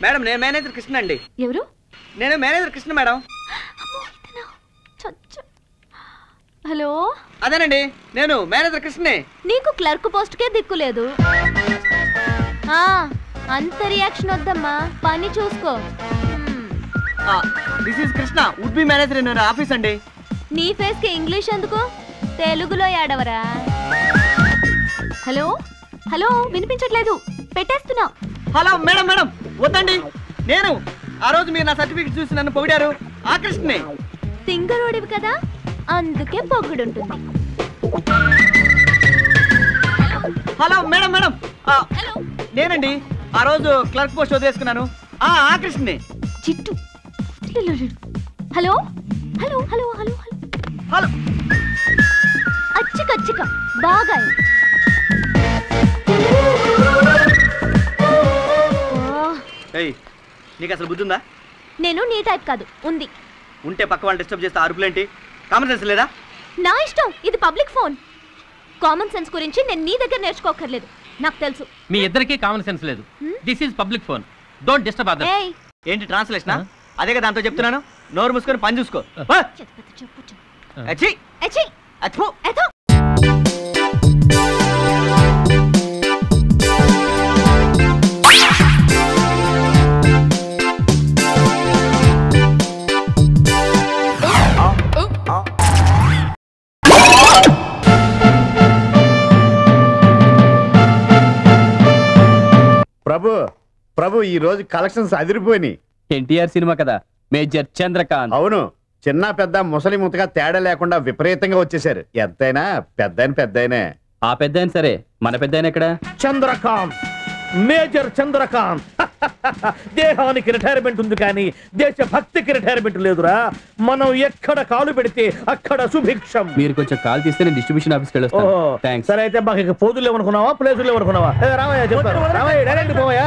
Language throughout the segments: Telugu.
మేడం నేను మేనేజర్ కృష్ణ అండి. ఎవరు? నేను మేనేజర్ కృష్ణ మేడం. హలో, అదేనండి నేను మేనేజర్ కృష్ణే. నీకు క్లర్క్ పోస్ట్ కే దిక్కు లేదు. అంత రియాక్షన్ వద్దమ్మా, పని చూసుకో. This is Krishna, would be manager in office అండి. నీ ఫేస్ కి ఇంగ్లీష్ ఎందుకు, తెలుగులో ఏడవరా? హలో హలో, వినిపించట్లేదు, పెట్టేస్తున్నా. హలో మేడం మేడం వద్దండి, నేను ఆ రోజు మీరు నా సర్టిఫికెట్ చూసి నన్ను పొగిడారు, ఆ కృష్ణనే. సింగరోడివి కదా, అందుకే పొగుడుంటుంది. హలో మేడం మేడం నేనండి ఆ రోజు క్లర్క్ పోస్ట్ వదిలేసుకున్నాను, ఆ కృష్ణనే. చిట్టు. Hello hello hello hello hello. అచ్చిక బాగా. నీకు అసలు బుద్ధి ఉందా? నేను నీ టైప్ కాదు. ఉంది. ఉంటే పక్క వాళ్ళు డిస్టర్బ్ చేస్తే అరుపులేంటి? కామన్ సెన్స్ లేదా? నా ఇష్టం, ఇది పబ్లిక్ ఫోన్. కామన్ సెన్స్ గురించి నేను నీ దగ్గర నేర్చుకోకర్లేదు, నాకు తెలుసు. మీ ఇద్దరికి కామన్ సెన్స్ లేదు. This is public phone, don't disturb others. ఏంటి ట్రాన్స్లేషన్? అదేగా దాంతో చెప్తున్నాను, నోరు మూసుకొని పని చూసుకో. ప్రభు ఈ రోజు కలెక్షన్స్ అదిరిపోయినాయి. ఎన్టీఆర్ సినిమా కదా, మేజర్ చంద్రకాంత్. అవును, చిన్న పెద్ద ముసలి ముతగా తేడా లేకుండా విపరీతంగా వచ్చేసారు. ఎంతైనా పెద్దయినా. ఆ పెద్ద సరే, మన పెద్ద ఎక్కడ? చంద్రకాంత్, మేజర్ చంద్రకాంత్. దేహానికి రిటైర్మెంట్ ఉంది కానీ దేశభక్తికి రిటైర్మెంట్ లేదురా. మనం ఎక్కడ కాలు పెడితే అక్కడ సుభిక్షం. మీరు కొంచెం కాల్ తీస్తే నేను డిస్ట్రిబ్యూషన్ ఆఫీస్కి వెళ్ళొస్తాను. థాంక్స్. సరే అయితే మాకు పోదులు ఏమనుకున్నావా, ప్లేసులు ఏమనుకున్నావా? రామయ్య చెప్తారు. రామయ్య డైరెక్ట్ పోవయ్యా.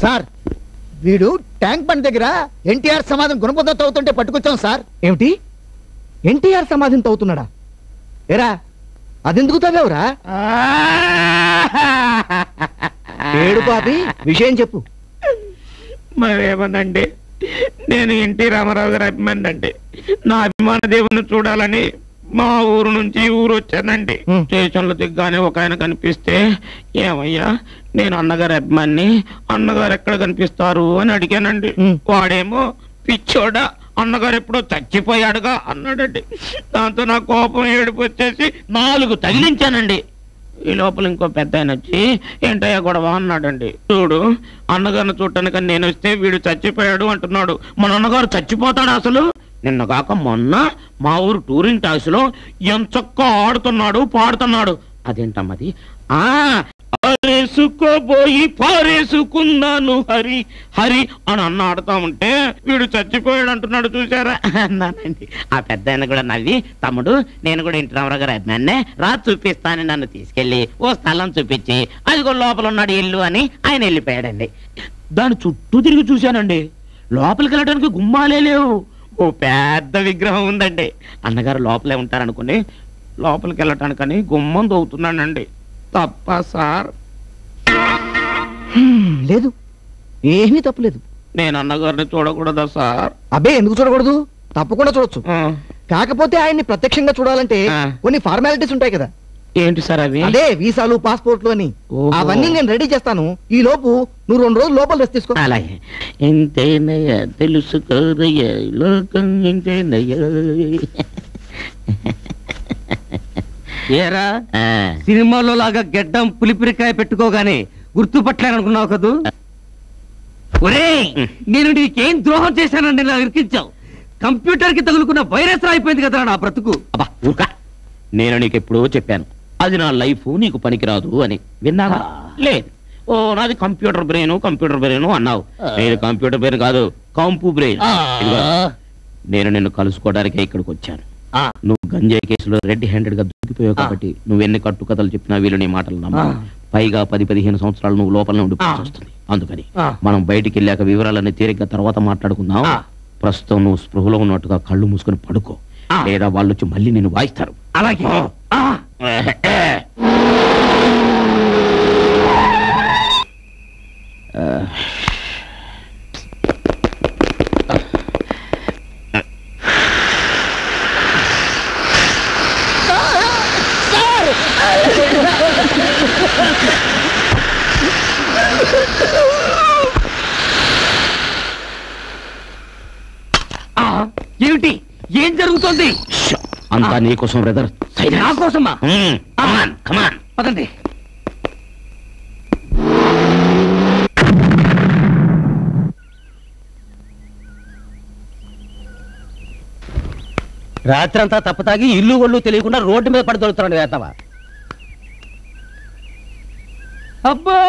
సార్, వీడు ట్యాంక్ బండ్ దగ్గర ఎన్టీఆర్ సమాధిని గుణపద్ధతి అవుతుంటే పట్టుకొచ్చాం సార్. ఏమిటి, ఎన్టీఆర్ సమాధిని తవ్వుతున్నాడా? ఏరా, అదెందుకు తవ్వావురా? ఏడు పాపి, విషయం చెప్పు. మరేమనండి, నేను ఎన్టీ రామారావు గారి అభిమాని అండి. నా అభిమాన దేవుని చూడాలని మా ఊరు నుంచి ఊరు వచ్చానండి. స్టేషన్లో దిగ్గానే ఒక ఆయన కనిపిస్తే, ఏమయ్యా నేను అన్నగారి అభిమాని, అన్నగారు ఎక్కడ కనిపిస్తారు అని అడిగానండి. వాడేమో పిచ్చోడా, అన్నగారు ఎప్పుడో చచ్చిపోయాడుగా అన్నాడండి. దాంతో నా కోపం ఏడుపు వచ్చేసి 4 తగిలించానండి. ఈ లోపల ఇంకో పెద్ద ఆయన వచ్చి ఏంటయ్యా గొడవ అన్నాడండి. చూడు, అన్నగారిని చూడటానికి నేను వస్తే వీడు చచ్చిపోయాడు అంటున్నాడు. మన అన్నగారు చచ్చిపోతాడు అసలు? నిన్నగాక మొన్న మా ఊరు టూరింగ్ టాక్స్ లో ఎంచక్కా ఆడుతున్నాడు, పాడుతున్నాడు. అదేంటమ్మది? ఆరేసుకోబోయి పారేసుకున్నాను హరి హరి అని అన్న ఆడుతా ఉంటే వీడు చచ్చిపోయాడు అంటున్నాడు, చూసారా అన్నానండి. ఆ పెద్ద ఆయన కూడా నవ్వి, తమ్ముడు నేను కూడా ఎన్టీ రామారావు గారు అభిమాన్నే, రా చూపిస్తానని నన్ను తీసుకెళ్లి ఓ స్థలం చూపించి అదిగో లోపల ఉన్నాడు ఇల్లు అని ఆయన వెళ్ళిపోయాడండి. దాని చుట్టూ తిరిగి చూశానండి, లోపలికి వెళ్ళడానికి గుమ్మాలే లేవు. ఓ పెద్ద విగ్రహం ఉందండి. అన్నగారు లోపలే ఉంటారనుకుని లోపలికి వెళ్ళటానికని గుమ్మం దోవుతున్నానండి. తప్ప సార్? లేదు, ఏమీ తప్పులేదు. నేను అన్నగారిని చూడకూడదా సార్? అబ్బే, ఎందుకు చూడకూడదు? తప్పకుండా చూడొచ్చు. కాకపోతే ఆయన్ని ప్రత్యక్షంగా చూడాలంటే కొన్ని ఫార్మాలిటీస్ ఉంటాయి కదా. ఏంటి సార్ అవి? అదే వీసాలు, పాస్పోర్ట్లు అని. అవన్నీ నేను రెడీ చేస్తాను. ఈ లోపు నువ్వు 2 రోజులు లోపల రెస్ట్ తీసుకో. అలాగే. ఎంతేనయ్యా తెలుసుకోదయ్యా లోకం ఎంతేనయ్యా. ఏరా, సినిమాలో లాగా గెడ్డం పులిపిరికాయ పెట్టుకోగానే గుర్తుపట్టలేనుకున్నావు కదూ? ఒరేయ్, నేను నీకేం ద్రోహం చేశానండి నా ఇరికించావు. కంప్యూటర్ కి తగులుకున్న వైరస్ అయిపోయింది కదరా నా బ్రతుకు. అబ్బా ఊరుకా, నేను నీకు ఎప్పుడో చెప్పాను అది నా లైఫ్ నీకు పనికిరాదు అని. విన్నావా? లేదు. ఓ నాది కంప్యూటర్ బ్రెయిన్ అన్నావు. నేను కంప్యూటర్ బ్రెయిన్ కాదు, కంపు బ్రెయిన్. నేను నిన్ను కలుసుకోవడానికే ఇక్కడికి వచ్చాను. నువ్వు గంజాయి కేసులో రెడ్ హ్యాండెడ్ గా దొరికిపోయావు కాబట్టి నువ్వెన్ని కట్టుకథలు చెప్పినా వీళ్ళు నీ మాటలు నమ్మ. పైగా 10-15 సంవత్సరాలు నువ్వు లోపలనే ఉండిపోవాల్సి వస్తుంది. అందుకని మనం బయటికి వెళ్ళాక వివరాలన్నీ తేలిగ్గా తర్వాత మాట్లాడుకుందాం. ప్రస్తుతం నువ్వు స్పృహలో ఉన్నట్టుగా కళ్ళు మూసుకొని పడుకో, లేదా వాళ్ళు వచ్చి మళ్ళీ నేను వాయిస్తారు. అలాగే ఏమిటి? ఏం జరుగుతోంది? అంతా నీకోసం బ్రదర్. నా కోసమా? కమాన్ పదండి. రాత్రంతా తప్పతాగి ఇల్లు ఒళ్ళు తెలియకుండా రోడ్డు మీద పడి దొరుకుతున్నాడు వేతవా. అబ్బా,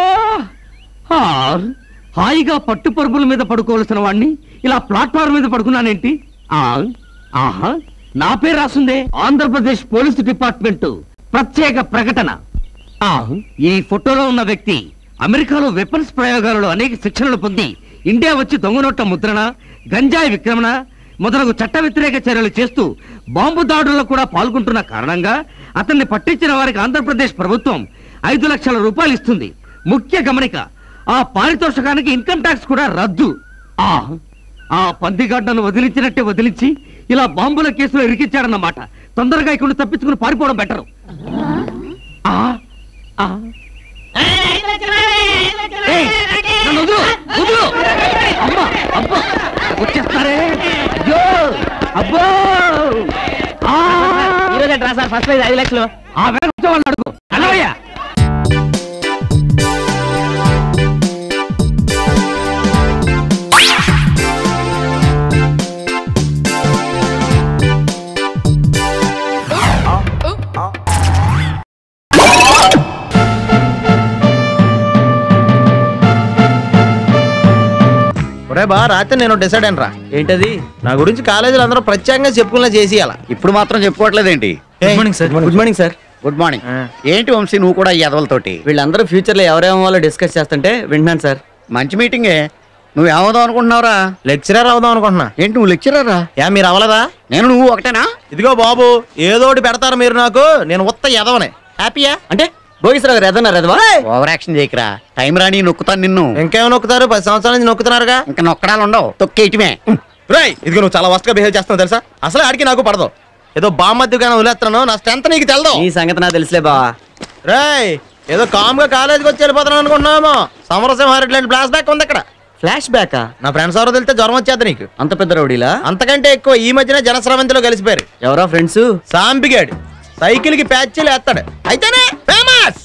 హాయిగా పట్టు పరుపుల మీద పడుకోవలసిన వాడిని ఇలా ప్లాట్ఫామ్ మీద పడుకున్నానేంటి? ఆహా, నా పేరు రాసుందే. ఆంధ్రప్రదేశ్ పోలీసు డిపార్ట్మెంట్ ప్రత్యేక ప్రకటన. ఈ ఫోటోలో ఉన్న వ్యక్తి అమెరికాలో వెపన్స్ ప్రయోగాలలో అనేక శిక్షణలు పొంది ఇండియా వచ్చి దొంగనోట్ల ముద్రణ, గంజాయి విక్రమణ మొదలగు చట్ట వ్యతిరేక చర్యలు చేస్తూ బాంబు దాడుల్లో కూడా పాల్గొంటున్న కారణంగా అతన్ని పట్టించిన వారికి ఆంధ్రప్రదేశ్ ప్రభుత్వం 5 లక్షల రూపాయలు ఇస్తుంది. ముఖ్య గమనిక, ఆ పారితోషికానికి ఇన్కమ్ ట్యాక్స్ కూడా రద్దు. ఆ పందిగాడ్డను వదిలించినట్టే వదిలించి ఇలా బాంబుల కేసులో ఇరికించాడన్నమాట. తొందరగా ఇక్కడ తప్పించుకుని పారిపోవడం బెటరు. వచ్చేస్తారే. అబ్బో, సార్ ఫస్ట్ 5 లక్షలు ఆ వెనక వాళ్ళు అడుగు. అలవయ్యా, రాత్రి నేను డిసైడ్ అయినరా. ఏంటది? నా గురించి కాలేజీలో అందరూ ప్రత్యేకంగా చెప్పుకున్నా చేసేయాల. ఇప్పుడు మాత్రం చెప్పుకోవట్లేదేంటి? Good morning sir. Good morning sir. Good morning. ఏంటి వంశీ నువ్వు కూడా ఈ ఎదవలతోటి? వీళ్ళందరూ ఫ్యూచర్ లో ఎవరేమో డిస్కస్ చేస్తుంటే వింటున్నాను సార్. మంచి మీటింగే. నువ్వు ఏమవుదాం అనుకుంటున్నావురా? లెక్చరర్ అవుదాం అనుకుంటున్నా. ఏంటి నువ్వు లెక్చరరా? మీరు అవ్వలేదా? నేను నువ్వు ఒకటేనా? ఇదిగో బాబు, ఏదోటి పెడతారు మీరు నాకు. నేను ఉత్త ఎదవనే. హ్యాపీయా? అంటే భోగేశ్వరరావు గారు ఎదన్నారు ఎదవా? Over action చేయకరా. టైం రాని నొక్కుతాను నిన్ను. ఇంకేమో నొక్కుతారు? 10 సంవత్సరాల నుంచి నొక్కుతున్నారుగా. ఇంకా నొక్కడాలు ఉండవు, తొక్కేయటమే. రేయ్, ఇదిగో నువ్వు చాలా వర్స్ట్ గా బిహేవ్ చేస్తున్నావు తెలుసా. అసలు ఆడికి నాకు పడదు. ఏదో బామ్మద్దుగా వదిలేస్తున్నాను. నా స్ట్రెంత్ నీకు తెలదు. ఈ సంగతి నాకు తెలుసులే బావా. రేయ్, ఏదో కామ్ గా కాలేజీకి వచ్చి వెళ్ళిపోతున్నాను అనుకుంటున్నామో. సమరసింహారెడ్డి లాంటి ఫ్లాష్ బ్యాక్ ఉంది అక్కడ. Flash back? నా ఫ్రెండ్స్ ఎవరో తెలితే జ్వరం వచ్చేది నీకు. అంత పెద్ద రౌడీలా? అంతకంటే ఎక్కువ. ఈ మధ్యన జనస్రవంతిలో కలిసిపోయారు. ఎవరో ఫ్రెండ్స్? సాంపిగాడు సైకిల్ కి ప్యాచ్లు వేస్తాడు, అయితేనే ఫేమస్.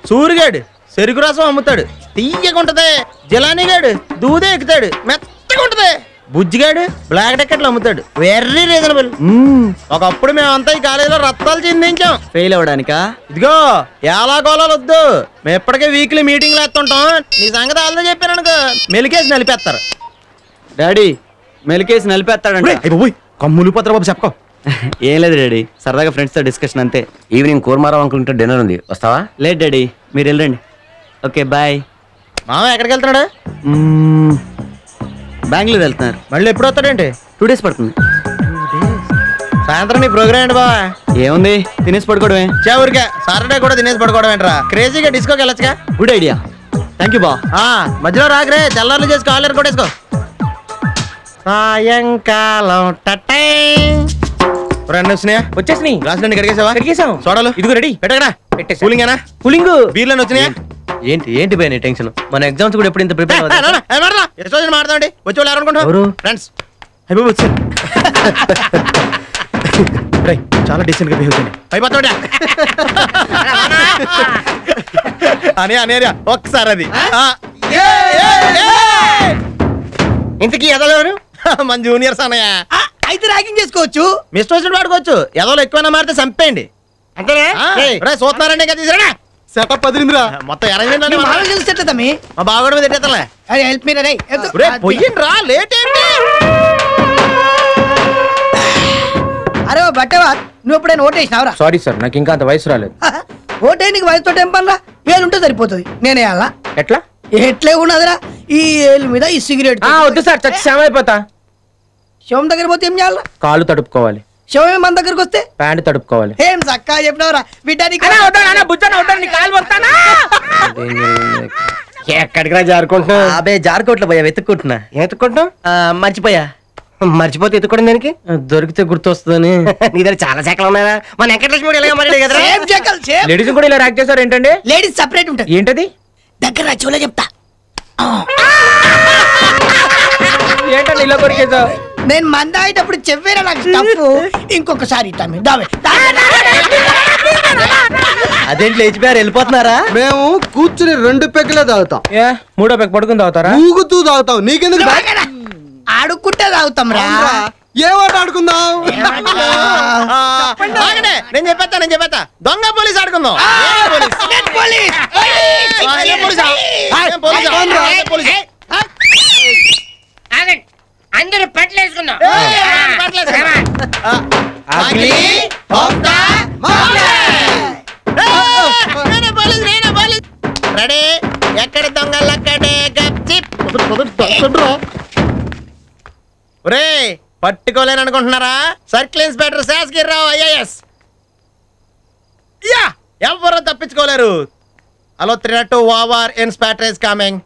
సూరిగాడు చెరుకు రసం అమ్ముతాడు, తీయగా ఉంటది. జిలానీగాడు దూదే ఎక్కుతాడు, మెత్తగా ఉంటది. బుజ్జిగాడు బ్లాక్ టికెట్లు అమ్ముతాడు, వెరీ రీజనబుల్. ఒకప్పుడు మేమంతా ఈ కాలేజీలో రత్తాలు చిందించాం. ఫెయిల్ అవ్వడానికా? ఇదిగో ఎలా గోళాలు వద్దు. మేము ఎప్పటికే వీక్లీ మీటింగ్లు వేస్తుంటాం. నీ సంగతి వాళ్ళతో చెప్పాను అనుకో, మెలికేసి నలిపేస్తారు. డాడీ మెలికేసి నలిపేస్తాడంటే కమ్ములు పోతారు బాబు. చెప్పకో. ఏం లేదు డాడీ, సరదాగా ఫ్రెండ్స్ తో డిస్కషన్ అంతే. ఈవినింగ్ కూరమారావు అనుకుంటే డిన్నర్ ఉంది, వస్తావా? లేదు డాడీ, మీరు వెళ్ళండి. Okay bye. మామ ఎక్కడికి వెళ్తున్నాడు? బెంగళూరు వెళ్తున్నారు. మళ్ళీ ఎప్పుడు వస్తాడేంటి? 2 days పడుతుంది. సాయంత్రం నీ ప్రోగ్రామ్ ఏంటి బావా? ఏముంది, తినేసి పడుకోవడమే. ఊరికే సాటర్డే కూడా తినేసి పడుకోవడం ఏంట్రా? క్రేజీగా డిస్కోకి వెళ్ళొచ్చుగా. గుడ్ ఐడియా, థ్యాంక్ యూ బా. మధ్యలో రాకరే, తెల్లారులు చేసి కాలర్ కొట్టేసుకో. సాయంకాలం వచ్చేసి గ్లాస్ రండి. కడిగేసావా? సోడాలు ఇదిగో రెడీ. పెట్టగడా కూలింగేనా? కూలింగ్ బీర్లను వచ్చినాయా? ఏంటి ఏంటి పోయి నీ టెన్షన్? మన ఎగ్జామ్స్ కూడా ఎప్పుడు ఇంత ప్రిపేర్ మాట్లాడండి. వచ్చి వాళ్ళు ఎవరనుకుంటారు? ఫ్రెండ్స్ చాలా డీసెంట్ గా బిహేవ్ చేయండి. అయిపోతాడా అనే అనేరియా ఒక్కసారి అది. ఇంతకీ ఎదలేరు మన జూనియర్స్ అన్నయ్య. అయితే ర్యాగింగ్ చేసుకోవచ్చు, మిస్టర్ వచ్చినట్టు వాడుకోవచ్చు. ఏదో ఎక్కువైనా మారితే చంపేయండి అంతేనా? చూస్తున్నారండి కదా, సెటప్ పదిలిందిరా. మొత్తం అరేంజ్మెంట్ మా బాగా మీద పెట్టేతలే. పొయ్యిండ్రా, లేట్ ఏంటి? అరే బట్టవా నువ్వు ఎప్పుడైనా ఓటేసినావురా? సారీ సార్, నాకు ఇంకా అంత వయసు రాలేదు. ఓటే నీకు వయసుతో ఏం పనిరా? వేలుంటే సరిపోతుంది. నేనే అలా ఎట్లా ఎట్లే ఉన్నదిరా? ఈ ఏలు మీద ఈ సిగరెట్. వద్దు సార్, చచ్చి శవం అయిపోతా. శవం దగ్గర పోతే ఏం చేయాలి? కాళ్ళు తడుపుకోవాలి. శవం మన దగ్గరకు వస్తే ప్యాంట్ తడుపుకోవాలి. ఏం చక్కగా చెప్పినవరా బిడ్డానికి. ఎక్కడికి జారుకుంటున్నా? అబే జారుకోట్లే పోయా, వెతుక్కుంటున్నా. మర్చిపోయా. మర్చిపోతే ఎత్తుకోవడం దానికి దొరికితే గుర్తు వస్తుందని. నీ దగ్గర చాలా శాఖలు ఉన్నాయా? మన వెంకటలక్ష్మి ఇలాగా మరి కదా. లేడీస్ కూడా ఇలా యాక్ట్ చేస్తారు ఏంటండి? లేడీస్ సెపరేట్ ఉంటుంది. ఏంటది? దగ్గర చెవులో చెప్తా. ఏంటండి ఇలా కొరికేసా? నేను మంద అయ్యేటప్పుడు చెవ్వేరా నాకు స్టఫ్. ఇంకొకసారి అదేంటి లేచిపోయారు వెళ్ళిపోతున్నారా? మేము కూర్చుని 2 పెగ్గులే తాగుతాం. మూడో పెగ్ పడుకుని తాగుతారా? ఊగుతూ తాగుతాం. నీకెందుకు? ఆడుకుంటే తాగుతాం రా. ఏమాట ఆడుకుందాం? నేను చెప్పేస్తా దొంగ పోలీస్ ఆడుకుందాం. అందరూ పట్లేసుకుందాం. రెడీ? ఎక్కడ దొంగలు అక్కడే. ఒరే పట్టుకోలేను అనుకుంటున్నారా? సర్కిల్ ఇన్స్పెక్టర్ శాస్గిరిరావు IAS. యా ఎవరో తప్పించుకోలేరు. Hello 302 over, inspector is coming.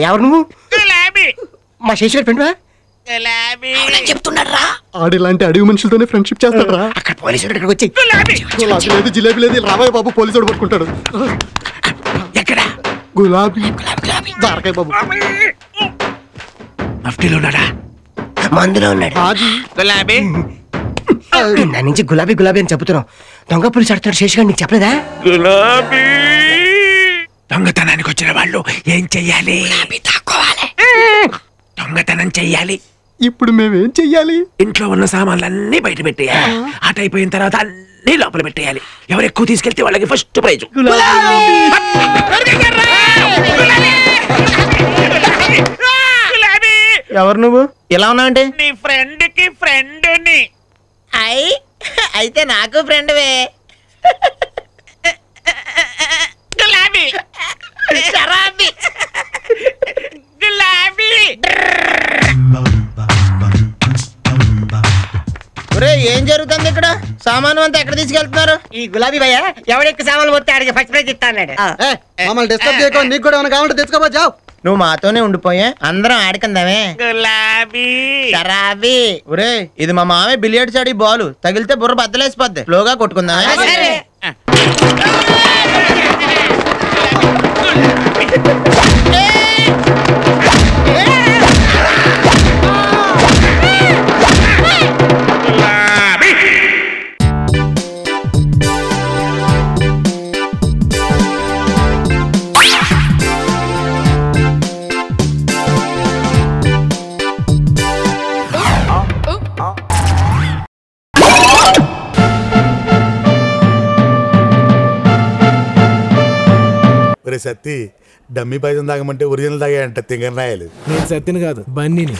ఎవరు నువ్వు? మా శేషు గారి ఫ్రెండ్ చెప్తున్నాడు రా. ఆడిలాంటి అడవి మనుషులతోనే ఫ్రెండ్షిప్ చేస్తాడు. అక్కడ పోలీసులు ఇక్కడికి వచ్చి గులాబీ లేదు, జిలేబీ లేదు. రామయ్య బాబు పోలీసుడు పట్టుకుంటాడు. ఎక్కడ? గులాబీ జారకాయ బాబు మఫ్టీలో ఉన్నాడా? మందులో ఉన్నాడు. గులాబీ నా నుంచి గులాబీ గులాబీ అని చెబుతున్నావు. దొంగ పోలీసు ఆడుతున్నాడు. శేషు గారు నీకు చెప్పలేదా? గులాబీ దొంగతనానికి వచ్చిన వాళ్ళు ఏం చెయ్యాలి? దొంగతనం చెయ్యాలి. ఇప్పుడు మేమేం చెయ్యాలి? ఇంట్లో ఉన్న సామాన్లన్నీ బయట పెట్టేయాలి. ఆట అయిపోయిన తర్వాత అన్ని లోపల పెట్టేయాలి. ఎవరు ఎక్కువ తీసుకెళ్తే వాళ్ళకి ఫస్ట్ ప్రైజ్. ఎవరు నువ్వు? ఎలా ఉన్నావంటే? నీ ఫ్రెండ్ కి ఫ్రెండ్ ని. అయితే నాకు ఫ్రెండ్వే. గులాబీ శరాబీ గులాబీ. ఒరే ఏం జరుగుతుంది ఇక్కడ? సామాను అంతా ఎక్కడ తీసుకెళ్తున్నారు? ఈ గులాబీ భయ్య ఎవడెక్కువ సామాన్లు పోతే ఆడికి ఫస్ట్ ప్రైజ్ ఇస్తాడు. మమ్మల్ని డిస్టర్బ్ చేయకుండా నీకు కూడా ఏమైనా కావాలంటే తెచ్చుకోబో. జావ్. నువ్వు మాతోనే ఉండిపోయా, అందరం ఆడుకుందామే. గులాబీ శరాబీ. ఒరే ఇది మా మామే బిలియర్డ్స్ ఆడి బాల్ తగిలితే బుర్ర బద్దలేసిపోద్ది. స్లోగా కొట్టుకుందామే. సత్తి డమ్మి పైసం తాగమంటే ఒరిజినల్ తాగాయంట తింగరనాయలు. నేను సత్తిని కాదు బన్నీని.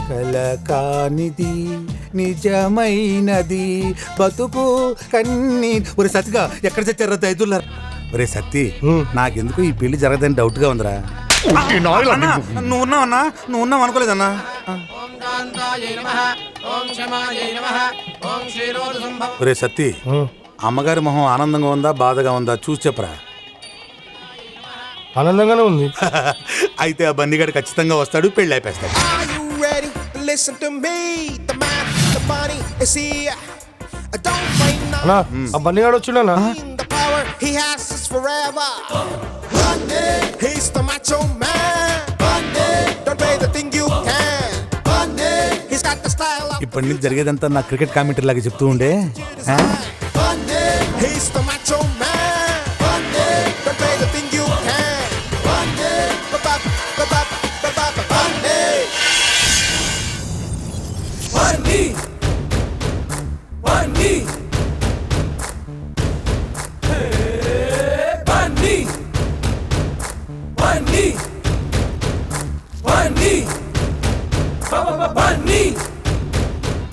కల కానిది నిజమైనది బతుకు కన్నీ. ఒరే సత్తిగా ఎక్కడ చచ్చారా దైదుల్లా? ఒరే సత్తి నాకెందుకు ఈ పెళ్లి జరగదని డౌట్ గా ఉందిరా. నువ్వు ఉన్నావన్నా? నువ్వు ఉన్నావు అనుకోలేదన్నా. ఒరే సత్తి అమ్మగారి మొహం ఆనందంగా ఉందా బాధగా ఉందా చూసి చెప్పరా. ఆనందంగానే ఉంది. అయితే ఆ బండిగాడు ఖచ్చితంగా వస్తాడు, పెళ్లి అయిపోతాడు. ఆ బండిగాడు వచ్చిండనా? ఇప్పటి నుంచి జరిగేదంతా నా క్రికెట్ కామెంటరీ లాగా చెప్తూ ఉండే.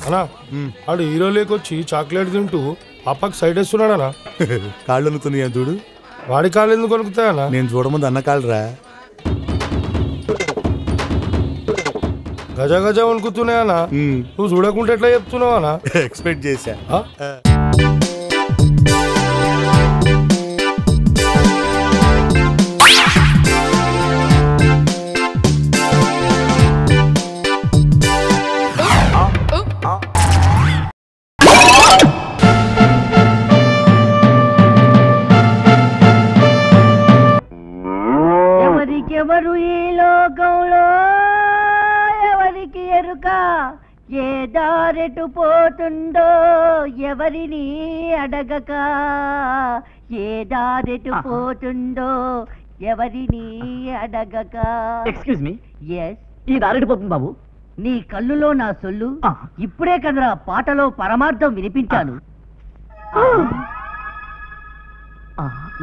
అన్నా ఆడు హీరో లేకొచ్చి చాక్లెట్ తింటూ అప్పకి సైడ్ వేస్తున్నాడనా కాళ్ళు అనుకున్నాయా చూడు. వాడి కాళ్ళు ఎందుకు కొనుక్కుతాయన్నా? నేను చూడముందు అన్న కాళ్ళరా గజ గజ వణుకుతున్నాయన్నా. నువ్వు చూడకుంటే ఎట్లా చెప్తున్నావు అన్నా? ఎక్స్పెక్ట్ చేశా. ఎవరికెవరు ఈ లోకంలో ఎవరికి ఎరుక, ఏ దారెటు పోతుందో ఎవరిని అడగక, ఏ దారెటు పోతుందో ఎవరిని అడగక. ఎక్స్క్యూజ్ మీ, ఎస్, ఈ దారెటు పోతుంది బాబు. నీ కళ్ళులో నా సొల్లు ఇప్పుడే కదరా పాటలో పరమార్థం వినిపించాను.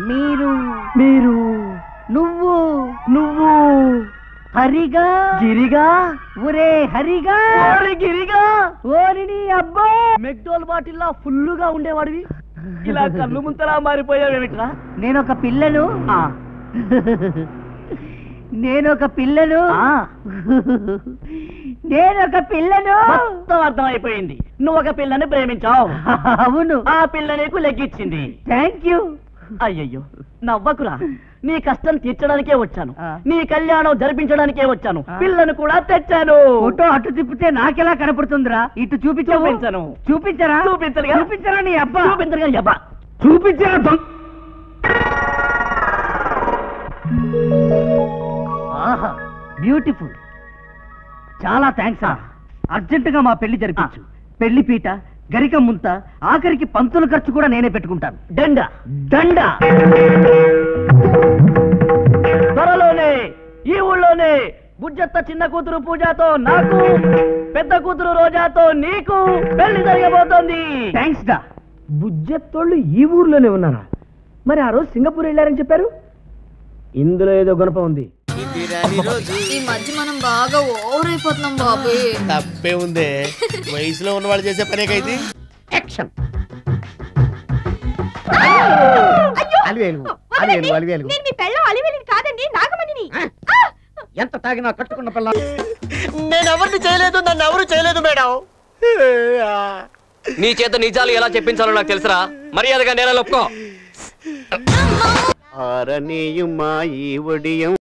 మీరు మీరు నువ్వు నువ్వు హరిగా గిరిగా, ఒరే హరిగా గిరిగా, ఓరిని అబ్బా మెక్డోల్ బాటిల్లా ఫుల్లుగా ఉండేవాడివి ఇలా కళ్ళు ముంతలా మారిపోయావేమిట్రా? నేనొక పిల్లను నేనొక పిల్లను నేనొక పిల్లను. మొత్తం అర్థమైపోయింది. నువ్వు ఒక పిల్లని ప్రేమించావు. అవును, ఆ పిల్ల నీకు లెగ్గిచ్చింది. Thank you. అయ్యయ్యో నవ్వకురా, నీ కష్టం తీర్చడానికే వచ్చాను, నీ కళ్యాణం జరిపించడానికే వచ్చాను, పిల్లను కూడా తెచ్చాను. ఫోటో అటు తిప్పితే నాకెలా కనపడుతుందిరా? ఇటు చూపించను. చూపించరా? చూపించరా నీ అబ్బా? చూపించరుగా అబ్బా. చూపించరా? ఆహా, బ్యూటిఫుల్. చాలా థ్యాంక్స్. అర్జెంటుగా మా పెళ్లి జరిపించు. పెళ్లి పీట, గరిక ముంత, ఆఖరికి పంతుల ఖర్చు కూడా నేనే పెట్టుకుంటాను. దండ దండ. త్వరలోనే ఈ ఊళ్ళోనే బుజ్జత్త చిన్న కూతురు పూజతో నాకు, పెద్ద కూతురు రోజాతో నీకు పెళ్లి జరగబోతోంది. థ్యాంక్స్ డా. బుజ్జత్తోళ్ళు ఈ ఊర్లోనే ఉన్నారా? మరి ఆ రోజు సింగపూర్ వెళ్ళారని చెప్పారు. ఇందులో ఏదో గుణప ఉంది. ఈ మధ్య మనం బాగా ఓవర్ అయిపోతున్నాం బాబు. తప్పే ఉందే, వయసులో ఉన్న వాళ్ళు చేసే పనేకైతే. యాక్షన్. నేను మీ పెళ్ళం అలివేలిని కాదండి, నాగమణిని. ఎంత తాగినా కట్టుకున్న పిల్ల. నేను ఎవరిని చేయలేదు, నన్ను ఎవరు చేయలేదు మేడం. నీ చేత నిజాలు ఎలా చెప్పించాలో నాకు తెలుసురా. మర్యాదగా నేల ఒప్పుకో. ఆరనీయుమా ఈ ఒడియం